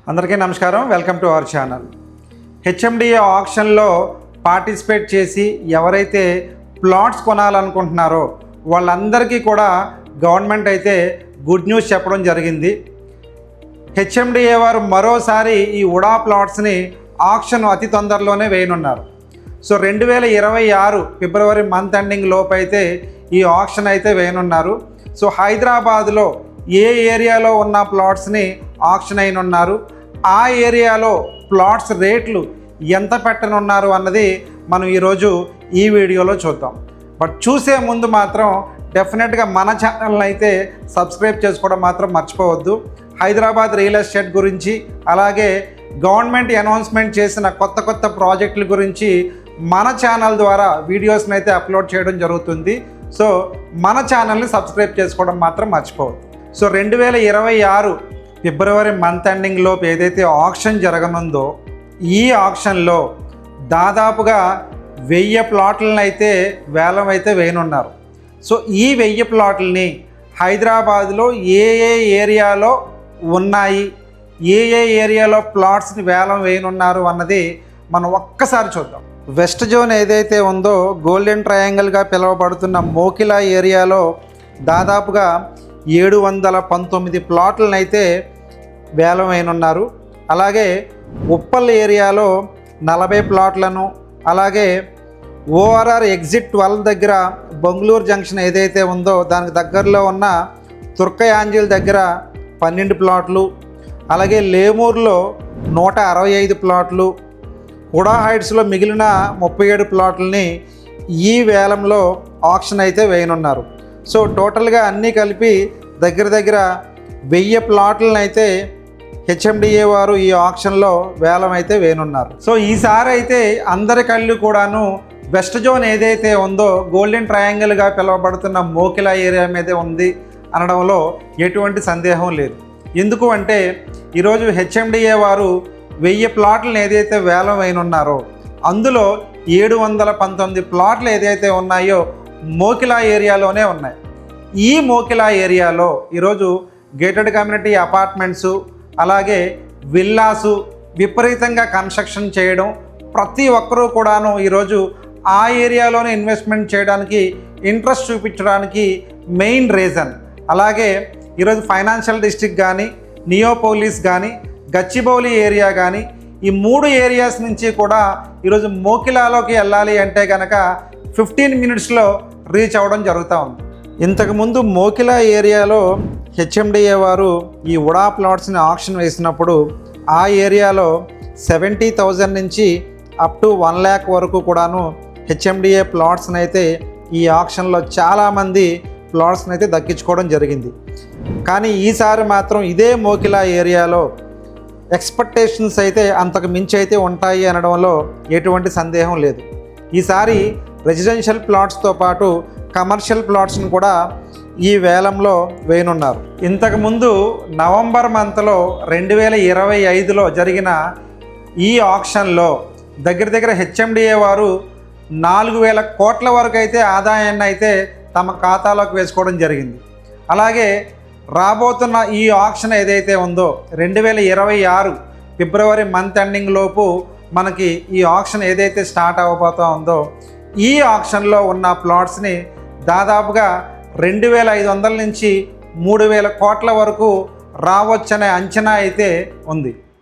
అందరికీ నమస్కారం, welcome to our channel. HMDA ఆక్షన్లో పార్టిసిపేట్ చేసి ఎవరైతే ప్లాట్స్ కొనాలనుకుంటున్నారో వాళ్ళందరికీ కూడా గవర్నమెంట్ అయితే గుడ్ న్యూస్ చెప్పడం జరిగింది. హెచ్ఎండిఏ వారు మరోసారి ఈ ఉడా ప్లాట్స్ని ఆక్షన్ అతి తొందరలోనే వేయనున్నారు. సో 2026 ఫిబ్రవరి మంత్ ఎండింగ్ లోపు అయితే ఈ ఆక్షన్ అయితే వేయనున్నారు. సో హైదరాబాద్లో ఏ ఏరియాలో ఉన్న ప్లాట్స్ని ఆక్షన్ అయినున్నారు, ఆ ఏరియాలో ప్లాట్స్ రేట్లు ఎంత పెట్టనున్నారు అన్నది మనం ఈరోజు ఈ వీడియోలో చూద్దాం. బట్ చూసే ముందు మాత్రం డెఫినెట్గా మన ఛానల్ని అయితే సబ్స్క్రైబ్ చేసుకోవడం మాత్రం మర్చిపోవద్దు. హైదరాబాద్ రియల్ ఎస్టేట్ గురించి, అలాగే గవర్నమెంట్ అనౌన్స్మెంట్ చేసిన కొత్త ప్రాజెక్టుల గురించి మన ఛానల్ ద్వారా వీడియోస్ని అయితే అప్లోడ్ చేయడం జరుగుతుంది. సో మన ఛానల్ని సబ్స్క్రైబ్ చేసుకోవడం మాత్రం మర్చిపోవద్దు. సో 2026 ఫిబ్రవరి మంత్ ఎండింగ్ లోపు ఏదైతే ఆక్షన్ జరగనుందో ఈ ఆక్షన్లో దాదాపుగా 1000 ప్లాట్లను అయితే వేలం అయితే వేయనున్నారు. సో ఈ 1000 ప్లాట్లని హైదరాబాద్లో ఏ ఏరియాలో ఉన్నాయి, ఏ ఏరియాలో ప్లాట్స్ని వేలం వేయనున్నారు అన్నది మనం ఒక్కసారి చూద్దాం. వెస్ట్ జోన్ ఏదైతే ఉందో గోల్డెన్ ట్రయాంగిల్గా పిలువబడుతున్న మోకిలా ఏరియాలో దాదాపుగా 719 ప్లాట్లను అయితే వేలం వేయనున్నారు. అలాగే ఉప్పల్ ఏరియాలో 40 ప్లాట్లను, అలాగే ఓఆర్ఆర్ ఎగ్జిట్ 12 దగ్గర బెంగళూరు జంక్షన్ ఏదైతే ఉందో దానికి దగ్గరలో ఉన్న తుర్కయాంజిల్ దగ్గర 12 ప్లాట్లు, అలాగే లేమూర్లో 165 ప్లాట్లు, హుడా హైట్స్లో మిగిలిన 37 ప్లాట్లని ఈ వేలంలో ఆక్షన్ అయితే వేయనున్నారు. సో టోటల్గా అన్నీ కలిపి దగ్గర 1000 ప్లాట్లను అయితే హెచ్ఎండిఏ వారు ఈ ఆక్షన్లో వేలం అయితే వేయనున్నారు. సో ఈసారి అయితే అందరి కళ్ళు కూడాను వెస్ట్ జోన్ ఏదైతే ఉందో గోల్డెన్ ట్రయాంగిల్గా పిలువబడుతున్న మోకిలా ఏరియా మీదే ఉంది అనడంలో ఎటువంటి సందేహం లేదు. ఎందుకు అంటే ఈరోజు హెచ్ఎండిఏ వారు 1000 ప్లాట్లను ఏదైతే వేలం వేయనున్నారో అందులో 719 ప్లాట్లు ఏదైతే ఉన్నాయో మోకిలా ఏరియాలోనే ఉన్నాయి. ఈ మోకిలా ఏరియాలో ఈరోజు గేటెడ్ కమ్యూనిటీ అపార్ట్మెంట్సు, అలాగే విల్లాసు విపరీతంగా కన్స్ట్రక్షన్ చేయడం, ప్రతి ఒక్కరూ కూడాను ఈరోజు ఆ ఏరియాలోనే ఇన్వెస్ట్మెంట్ చేయడానికి ఇంట్రెస్ట్ చూపించడానికి మెయిన్ రీజన్. అలాగే ఈరోజు ఫైనాన్షియల్ డిస్ట్రిక్ట్ కానీ, నియోపోలిస్ కానీ, గచ్చిబౌలి ఏరియా కానీ ఈ 3 ఏరియాస్ నుంచి కూడా ఈరోజు మోకిలాలోకి వెళ్ళాలి అంటే కనుక 15 మినిట్స్లో రీచ్ అవ్వడం జరుగుతూ ఉంది. ఇంతకుముందు మోకిలా ఏరియాలో హెచ్ఎండిఏ వారు ఈ ఉడా ప్లాట్స్ని ఆక్షన్ వేసినప్పుడు ఆ ఏరియాలో 70,000 నుంచి అప్ టు 1 lakh వరకు కూడాను హెచ్ఎండిఏ ప్లాట్స్ని అయితే ఈ ఆక్షన్లో చాలామంది ప్లాట్స్ని అయితే దక్కించుకోవడం జరిగింది. కానీ ఈసారి మాత్రం ఇదే మోకిలా ఏరియాలో ఎక్స్పెక్టేషన్స్ అయితే అంతకు మించి అయితే ఉంటాయి అనడంలో ఎటువంటి సందేహం లేదు. ఈసారి రెసిడెన్షియల్ ప్లాట్స్తో పాటు కమర్షియల్ ప్లాట్స్ను కూడా ఈ వేలంలో వేయనున్నారు. ఇంతకుముందు నవంబర్ మంత్లో 2025లో జరిగిన ఈ ఆక్షన్లో దగ్గర హెచ్ఎండిఏ వారు 4000 కోట్ల వరకు అయితే ఆదాయాన్ని అయితే తమ ఖాతాలోకి వేసుకోవడం జరిగింది. అలాగే రాబోతున్న ఈ ఆక్షన్ ఏదైతే ఉందో 2026 ఫిబ్రవరి మంత్ ఎండింగ్ లోపు మనకి ఈ ఆక్షన్ ఏదైతే స్టార్ట్ అవ్వబోతూ ఉందో ఈ ఆక్షన్లో ఉన్న ప్లాట్స్ని దాదాపుగా 2500 నుంచి 3000 కోట్ల వరకు రావచ్చనే అంచనా అయితే ఉంది.